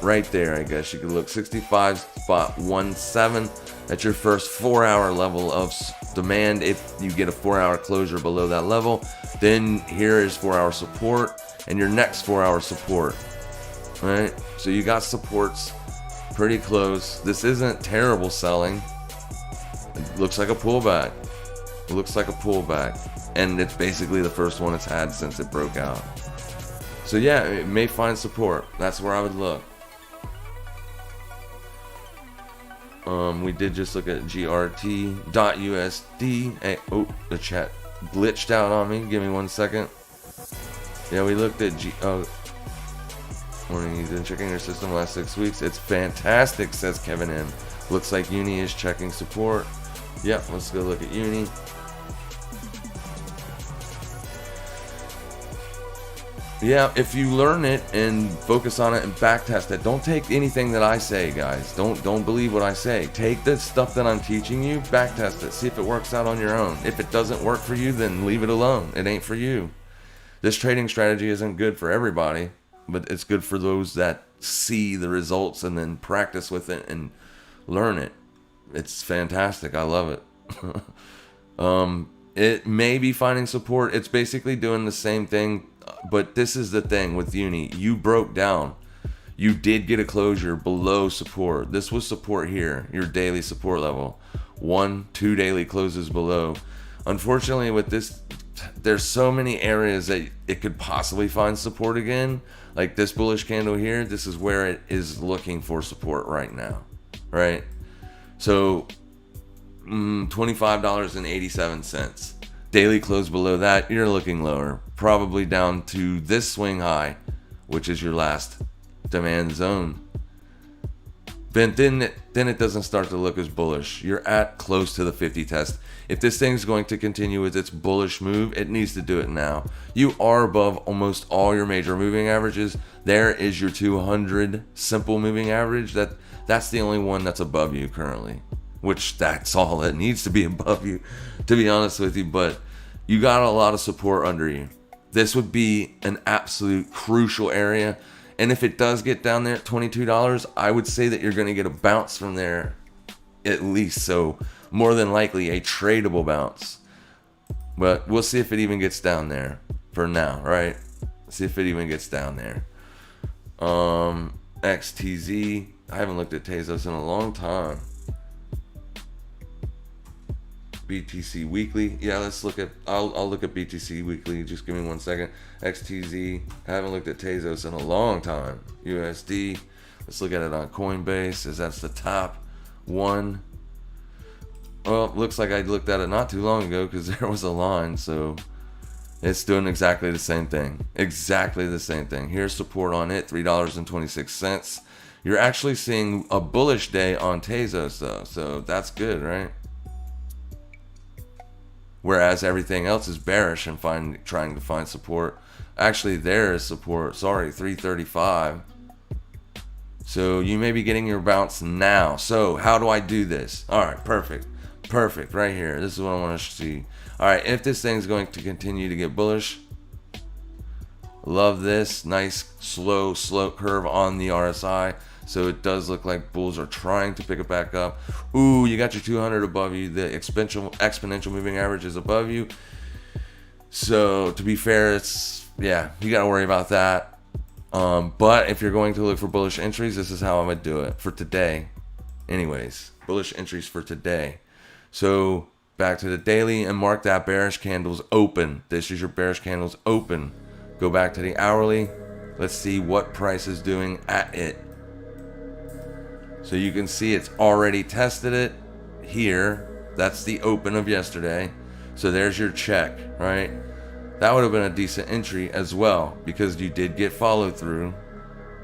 right there. I guess you could look 65.17. That's your first 4-hour level of demand. If you get a 4-hour closure below that level, then here is 4-hour support and your next 4-hour support. Right? So you got supports pretty close. This isn't terrible selling. It looks like a pullback. It looks like a pullback. And it's basically the first one it's had since it broke out. So yeah, it may find support. That's where I would look. We did just look at GRT.USD. Hey, oh, the chat glitched out on me. Give me 1 second. Yeah, we looked at morning. You've been checking your system the last 6 weeks. It's fantastic, says Kevin M. Looks like Uni is checking support. Yep, let's go look at Uni. Yeah, if you learn it and focus on it and backtest it, don't take anything that I say, guys. Don't believe what I say. Take the stuff that I'm teaching you, backtest it, see if it works out on your own. If it doesn't work for you, then leave it alone. It ain't for you. This trading strategy isn't good for everybody, but it's good for those that see the results and then practice with it and learn it. It's fantastic. I love it. It may be finding support. It's basically doing the same thing. But this is the thing with Uni. You broke down. You did get a closure below support. This was support here, your daily support level. 1, 2 daily closes below. Unfortunately, with this, there's so many areas that it could possibly find support again. Like this bullish candle here, this is where it is looking for support right now. Right? So, $25.87. Daily close below that, you're looking lower. Probably down to this swing high, which is your last demand zone. But then it doesn't start to look as bullish. You're at close to the 50 test. If this thing's going to continue with its bullish move, it needs to do it now. You are above almost all your major moving averages. There is your 200 simple moving average. That's the only one that's above you currently. Which that's all that needs to be above you, to be honest with you. But you got a lot of support under you. This would be an absolute crucial area. And if it does get down there at $22, I would say that you're going to get a bounce from there at least. So more than likely a tradable bounce. But we'll see if it even gets down there for now, right? See if it even gets down there. XTZ. I haven't looked at Tezos in a long time. BTC Weekly. Yeah, let's look at, I'll look at BTC Weekly. Just give me 1 second. XTZ. I haven't looked at Tezos in a long time. USD. Let's look at it on Coinbase, as that's the top one. Well, looks like I looked at it not too long ago because there was a line. So it's doing exactly the same thing. Exactly the same thing. Here's support on it, $3.26. You're actually seeing a bullish day on Tezos though. So that's good, right? Whereas everything else is bearish and trying to find support. Actually, there is support. Sorry, 335. So you may be getting your bounce now. So how do I do this? All right, perfect. Perfect, right here. This is what I want to see. All right, if this thing's going to continue to get bullish, love this. Nice, slow slope curve on the RSI. So it does look like bulls are trying to pick it back up. Ooh, you got your 200 above you. The exponential moving average is above you. So to be fair, it's, yeah, you got to worry about that. But if you're going to look for bullish entries, this is how I would do it for today. Anyways, bullish entries for today. So back to the daily and mark that bearish candle's open. This is your bearish candle's open. Go back to the hourly. Let's see what price is doing at it. So you can see it's already tested it here. That's the open of yesterday. So there's your check, right? That would have been a decent entry as well because you did get follow through.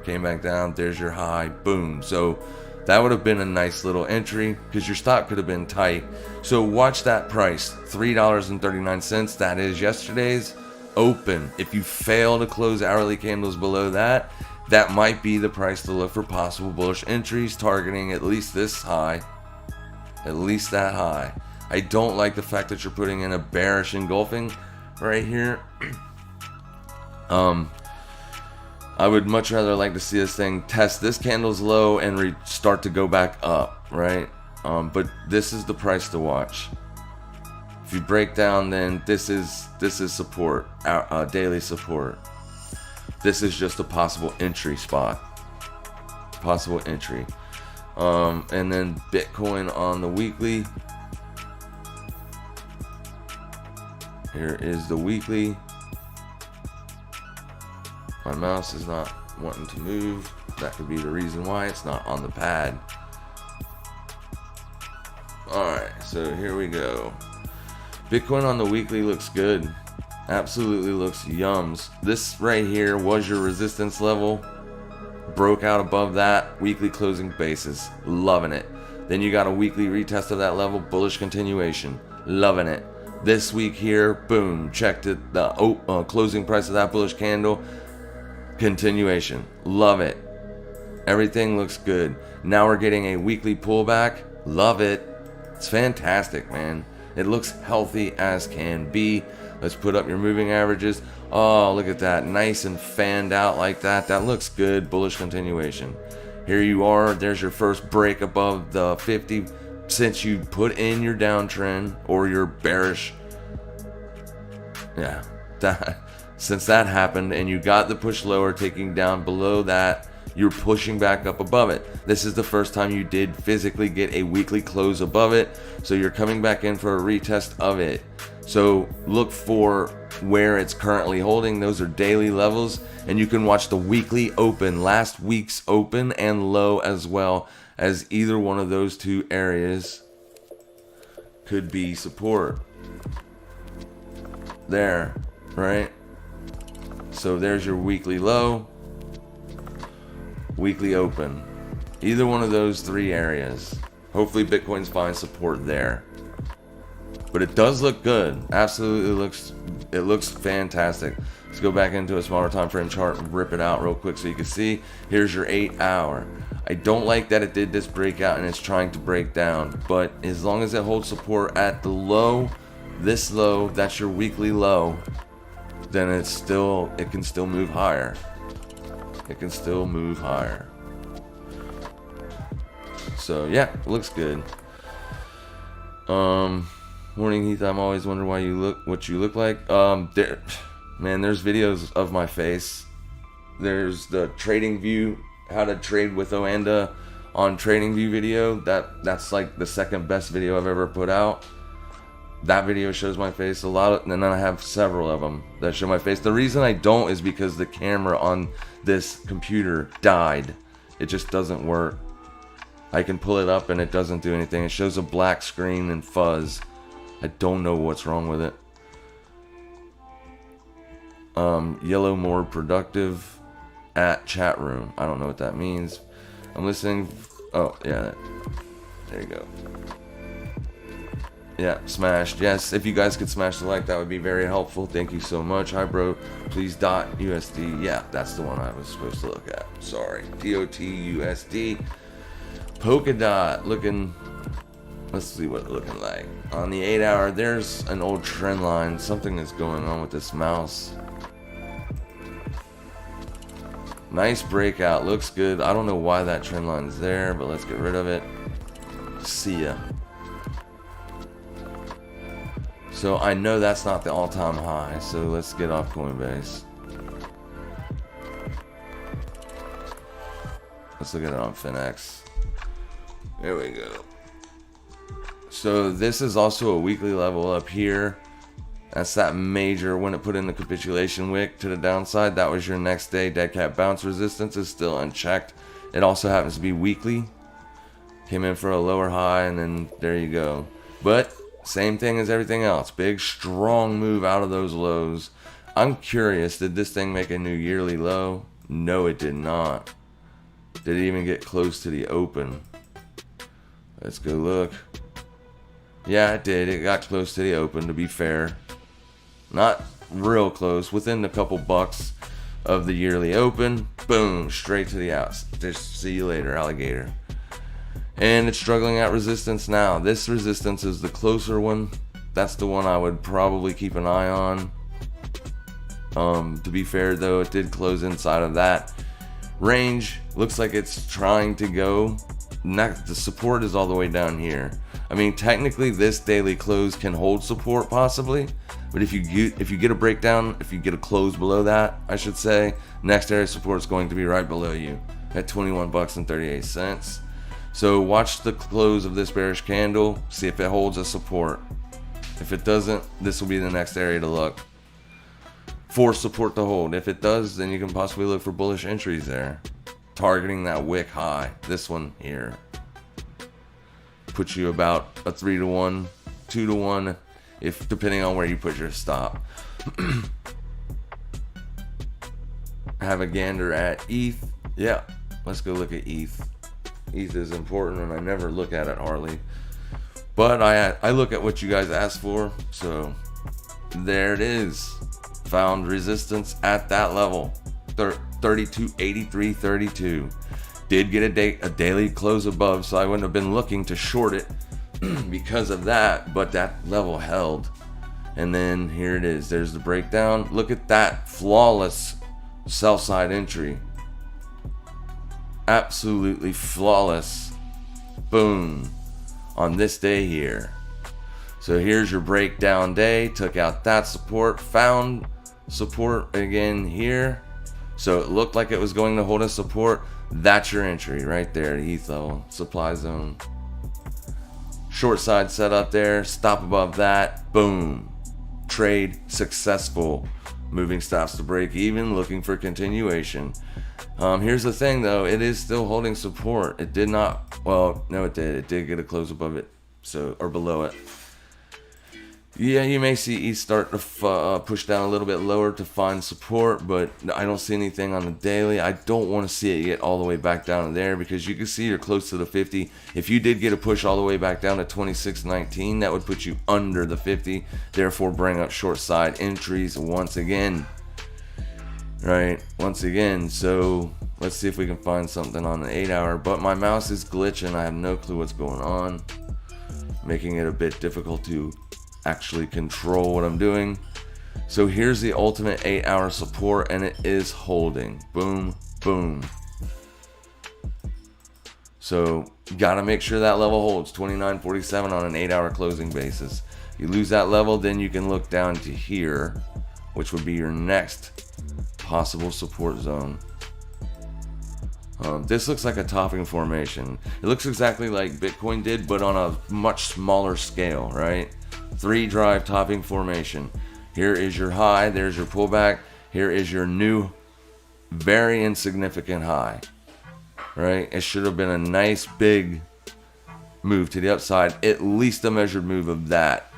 Came back down. There's your high. Boom. So that would have been a nice little entry because your stop could have been tight. So watch that price, $3.39. That is yesterday's open. If you fail to close hourly candles below that, that might be the price to look for possible bullish entries, targeting at least this high, at least that high. I don't like the fact that you're putting in a bearish engulfing right here. I would much rather like to see this thing test this candle's low and start to go back up, right? But this is the price to watch. If you break down, then this is support, daily support. This is just a possible entry spot, possible entry. And then Bitcoin on the weekly. Here is the weekly. My mouse is not wanting to move. That could be the reason why it's not on the pad. Alright, so here we go. Bitcoin on the weekly looks good. Absolutely looks yums. This right here was your resistance level. Broke out above that. Weekly closing basis. Loving it. Then you got a weekly retest of that level. Bullish continuation. Loving it. This week here, boom. Checked it. The closing price of that bullish candle. Continuation. Love it. Everything looks good. Now we're getting a weekly pullback. Love it. It's fantastic, man. It looks healthy as can be. Let's put up your moving averages. Oh, look at that. Nice and fanned out like that. That looks good. Bullish continuation. Here you are. There's your first break above the 50 since you put in your downtrend or your bearish. Yeah. Since that happened and you got the push lower, taking down below that, you're pushing back up above it. This is the first time you did physically get a weekly close above it. So you're coming back in for a retest of it. So look for where it's currently holding. Those are daily levels. And you can watch the weekly open, last week's open and low, as well as either one of those two areas could be support. There, right? So there's your weekly low, weekly open. Either one of those three areas. Hopefully Bitcoin's finds support there. But it does look good. Absolutely looks fantastic. Let's go back into a smaller time frame chart and rip it out real quick so you can see. Here's your 8 hour. I don't like that it did this breakout and it's trying to break down, but as long as it holds support at the low, this low, that's your weekly low, then it can still move higher. It can still move higher. So yeah, it looks good. Morning Heath, I'm always wondering what you look like. There's videos of my face. There's the trading view, how to trade with Oanda on trading view video. That's like the second best video I've ever put out. That video shows my face a lot, and then I have several of them that show my face. The reason I don't is because the camera on this computer died. It just doesn't work. I can pull it up and it doesn't do anything. It shows a black screen and fuzz. I don't know what's wrong with it. Yellow more productive at chat room. I don't know what that means. I'm listening. Oh yeah, there you go. Yeah, smashed. Yes, if you guys could smash the like, that would be very helpful. Thank you so much. Hi, bro. Please .USD. Yeah, that's the one I was supposed to look at. Sorry. DOT-USD. Polkadot looking. Let's see what it's looking like. On the 8 hour, there's an old trend line. Something is going on with this mouse. Nice breakout. Looks good. I don't know why that trend line is there, but let's get rid of it. See ya. So I know that's not the all-time high, so let's get off Coinbase. Let's look at it on Finex. There we go. So this is also a weekly level up here. That's that major when it put in the capitulation wick to the downside. That was your next day dead cat bounce. Resistance is still unchecked. It also happens to be weekly. Came in for a lower high, and then there you go. But same thing as everything else. Big strong move out of those lows. I'm curious, did this thing make a new yearly low? No, it did not. Did it even get close to the open? Let's go look. Yeah, it did. It got close to the open, to be fair. Not real close, within a couple bucks of the yearly open. Boom, straight to the outs. Just see you later, alligator. And it's struggling at resistance now. This resistance is the closer one. That's the one I would probably keep an eye on. To be fair though, it did close inside of that range. Looks like it's trying to go. The support is all the way down here. I mean, technically this daily close can hold support possibly, but if you get a breakdown, if you get a close below that, I should say, next area support is going to be right below you at 21 bucks and 38 cents. So watch the close of this bearish candle, see if it holds a support. If it doesn't, this will be the next area to look for support to hold. If it does, then you can possibly look for bullish entries there, targeting that wick high. This one here puts you about a 3-to-1, 2-to-1, if depending on where you put your stop. Have a gander at ETH. Yeah, let's go look at ETH. ETH is important, and I never look at it hardly, but I look at what you guys asked for. So there it is. Found resistance at that level, 32.83.32. Did get a daily close above, so I wouldn't have been looking to short it because of that, but that level held. And then here it is. There's the breakdown. Look at that flawless sell side entry. Absolutely flawless. Boom. On this day here. So here's your breakdown day. Took out that support. Found support again here. So it looked like it was going to hold a support. That's your entry right there. ETH level. Supply zone. Short side set up there. Stop above that. Boom. Trade successful. Moving stops to break even. Looking for continuation. Here's the thing though, it is still holding support. It did not, well, no it did. It did get a close above it, so, or below it. Yeah, you may see ETH start to push down a little bit lower to find support, but I don't see anything on the daily. I don't want to see it get all the way back down to there, because you can see you're close to the 50. If you did get a push all the way back down to 26.19, that would put you under the 50, therefore bring up short side entries once again. Right, once again. So let's see if we can find something on the 8-hour, but my mouse is glitching. I have no clue what's going on, making it a bit difficult to actually control what I'm doing. So here's the ultimate 8-hour support, and it is holding. Boom, boom. So gotta make sure that level holds 29.47 on an 8-hour closing basis. If you lose that level, then you can look down to here, which would be your next possible support zone. This looks like a topping formation. It looks exactly like Bitcoin did, but on a much smaller scale, right? 3-drive topping formation. Here is your high, there's your pullback, here is your new very insignificant high, right? It should have been a nice big move to the upside, at least a measured move of that,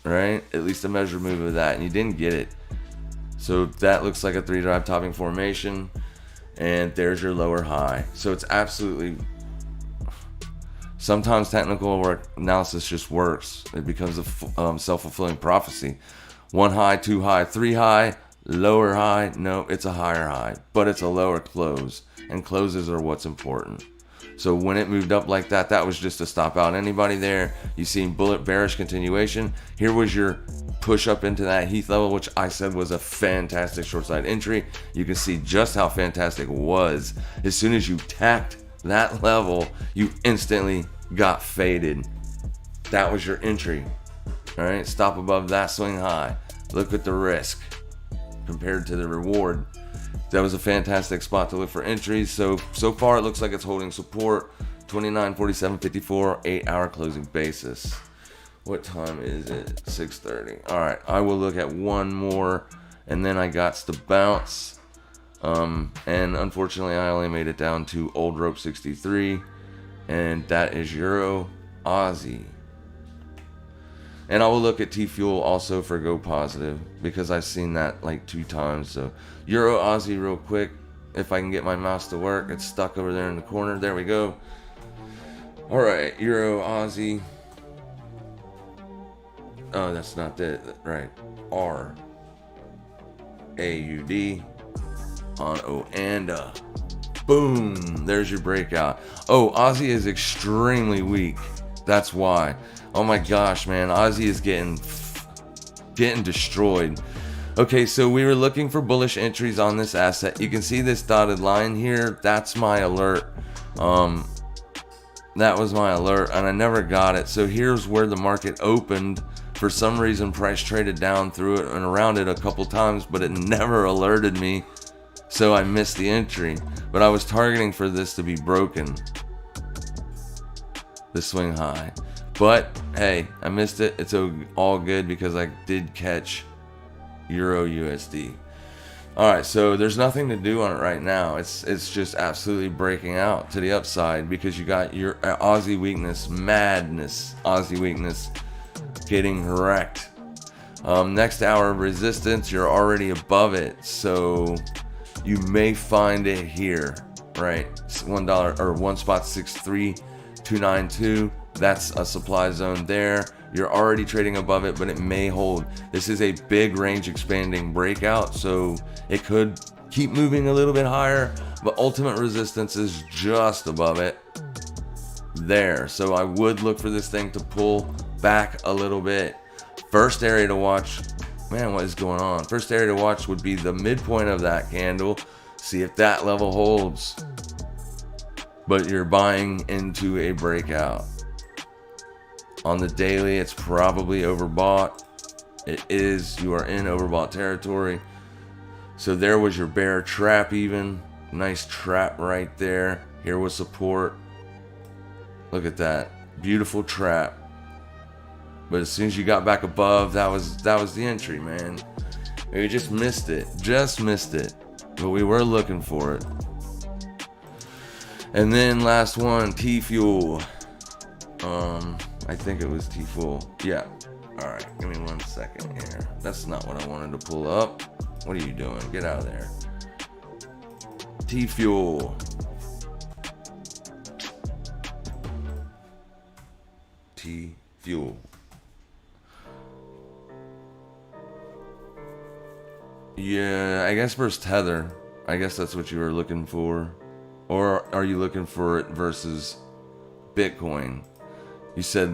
right? At least a measured move of that, and you didn't get it. So that looks like a 3-drive topping formation, and there's your lower high. So it's absolutely, sometimes technical analysis just works. It becomes a self-fulfilling prophecy. 1 high, 2 high, 3 high, lower high. No, it's a higher high, but it's a lower close, and closes are what's important. So when it moved up like that, that was just to stop out anybody there. You seen bullet bearish continuation. Here was your push up into that Heath level, which I said was a fantastic short side entry. You can see just how fantastic it was. As soon as you tapped that level, you instantly got faded. That was your entry. All right, stop above that swing high. Look at the risk compared to the reward. That was a fantastic spot to look for entries. So far it looks like it's holding support. 29.47.54, 8-hour closing basis. What time is it? 6:30. All right, I will look at one more, and then I got to bounce. And unfortunately, I only made it down to old rope 63, and that is Euro Aussie. And I will look at T Fuel also for go positive because I've seen that like 2 times. So Euro Aussie real quick. If I can get my mouse to work, it's stuck over there in the corner. There we go. All right, Euro Aussie. Oh, that's not it. Right. R A U D on Oanda. Boom. There's your breakout. Oh, Aussie is extremely weak. That's why. Oh my gosh, man. Aussie is getting destroyed. Okay, so we were looking for bullish entries on this asset. You can see this dotted line here. That's my alert. That was my alert, and I never got it. So here's where the market opened. For some reason, price traded down through it and around it a couple times, but it never alerted me. So I missed the entry. But I was targeting for this to be broken. The swing high. But hey, I missed it. It's all good because I did catch Euro USD. Alright, so there's nothing to do on it right now. It's just absolutely breaking out to the upside because you got your Aussie weakness, madness, Aussie weakness getting wrecked. Next hour of resistance, you're already above it, so you may find it here, right? $1 or 1.63292. That's a supply zone there. You're already trading above it, but it may hold. This is a big range expanding breakout, so it could keep moving a little bit higher, but ultimate resistance is just above it there. So I would look for this thing to pull back a little bit. First area to watch, man, what is going on? First area to watch would be the midpoint of that candle. See if that level holds. But you're buying into a breakout. On the daily, it's probably overbought. It is. You are in overbought territory. So there was your bear trap even. Nice trap right there. Here was support. Look at that. Beautiful trap. But as soon as you got back above, that was the entry, man. We just missed it. Just missed it. But we were looking for it. And then last one, T Fuel. I think it was T Fuel. Yeah. Alright, give me 1 second here. That's not what I wanted to pull up. What are you doing? Get out of there. T Fuel. T Fuel. Yeah, I guess versus Tether. I guess that's what you were looking for. Or are you looking for it versus Bitcoin? You said,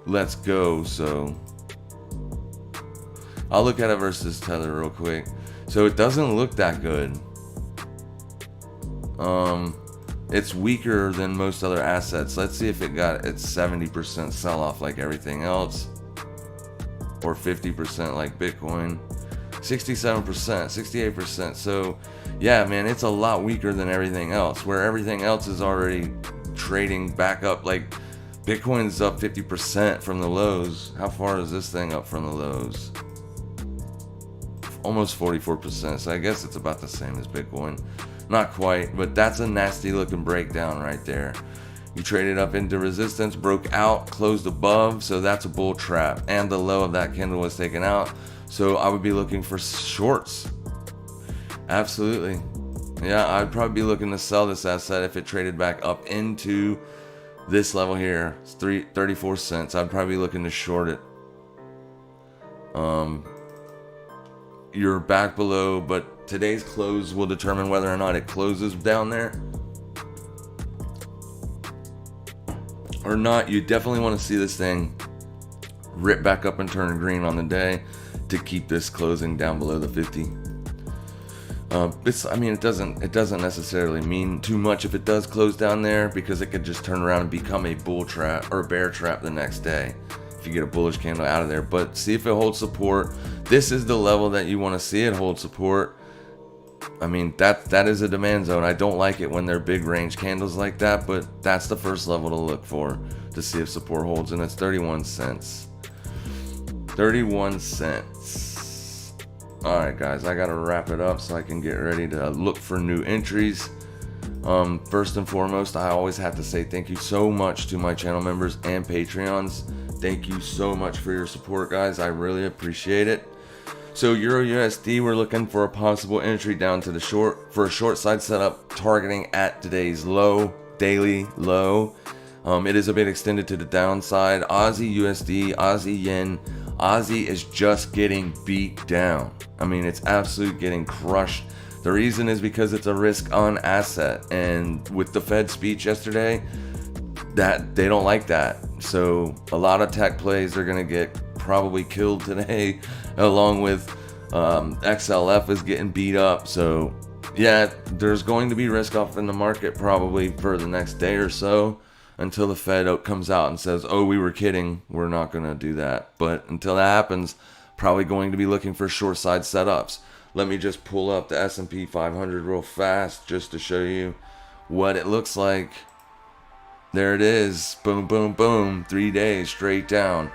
let's go, so I'll look at it versus Tether real quick. So it doesn't look that good. It's weaker than most other assets. Let's see if it got its 70% sell-off like everything else. Or 50% like Bitcoin. 67%, 68%. So yeah, man, it's a lot weaker than everything else. Where everything else is already trading back up. Like Bitcoin's up 50% from the lows. How far is this thing up from the lows? Almost 44%. So I guess it's about the same as Bitcoin. Not quite, but that's a nasty looking breakdown right there. You traded up into resistance, broke out, closed above, so that's a bull trap. And the low of that candle was taken out. So I would be looking for shorts. Absolutely. Yeah, I'd probably be looking to sell this asset if it traded back up into this level here. It's 34 cents. I'd probably be looking to short it. You're back below, but today's close will determine whether or not it closes down there or not. You definitely want to see this thing rip back up and turn green on the day to keep this closing down below the 50. It doesn't necessarily mean too much if it does close down there, because it could just turn around and become a bull trap or a bear trap the next day if you get a bullish candle out of there. But see if it holds support. This is the level that you want to see it hold support. I mean, that is a demand zone. I don't like it when they're big range candles like that, but that's the first level to look for to see if support holds, and it's 31 cents. 31 cents. All right, guys, I gotta wrap it up so I can get ready to look for new entries. First and foremost, I always have to say thank you so much to my channel members and Patreons. Thank you so much for your support, guys. I really appreciate it. So Euro USD, we're looking for a possible entry down to the short for a short side setup, targeting at today's low, daily low. It is a bit extended to the downside. Aussie USD, Aussie Yen, Aussie is just getting beat down. I mean, it's absolutely getting crushed. The reason is because it's a risk on asset, and with the Fed speech yesterday, that they don't like that. So a lot of tech plays are gonna get probably killed today, along with XLF is getting beat up. So yeah, there's going to be risk off in the market probably for the next day or so, until the Fed comes out and says, oh, we were kidding, we're not going to do that. But until that happens, probably going to be looking for short side setups. Let me just pull up the S&P 500 real fast just to show you what it looks like. There it is. Boom, boom, boom. 3 days straight down.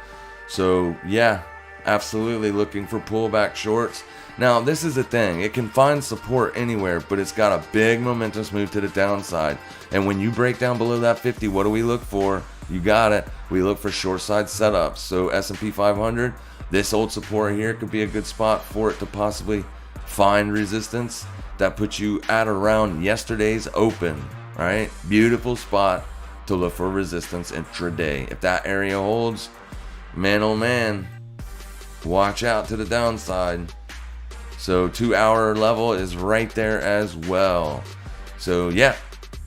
So yeah, absolutely looking for pullback shorts. Now, this is the thing. It can find support anywhere, but it's got a big momentous move to the downside. And when you break down below that 50, what do we look for? You got it. We look for short side setups. So S&P 500, this old support here could be a good spot for it to possibly find resistance. That puts you at around yesterday's open, right? Beautiful spot to look for resistance intraday. If that area holds, man oh man, watch out to the downside. So 2 hour level is right there as well. So yeah,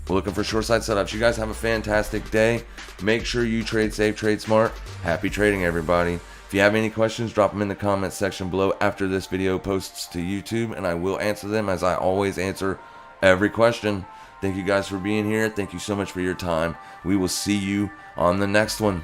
we're looking for short side setups. You guys have a fantastic day. Make sure you trade safe, trade smart. Happy trading, everybody. If you have any questions, drop them in the comments section below after this video posts to YouTube, and I will answer them, as I always answer every question. Thank you guys for being here. Thank you so much for your time. We will see you on the next one.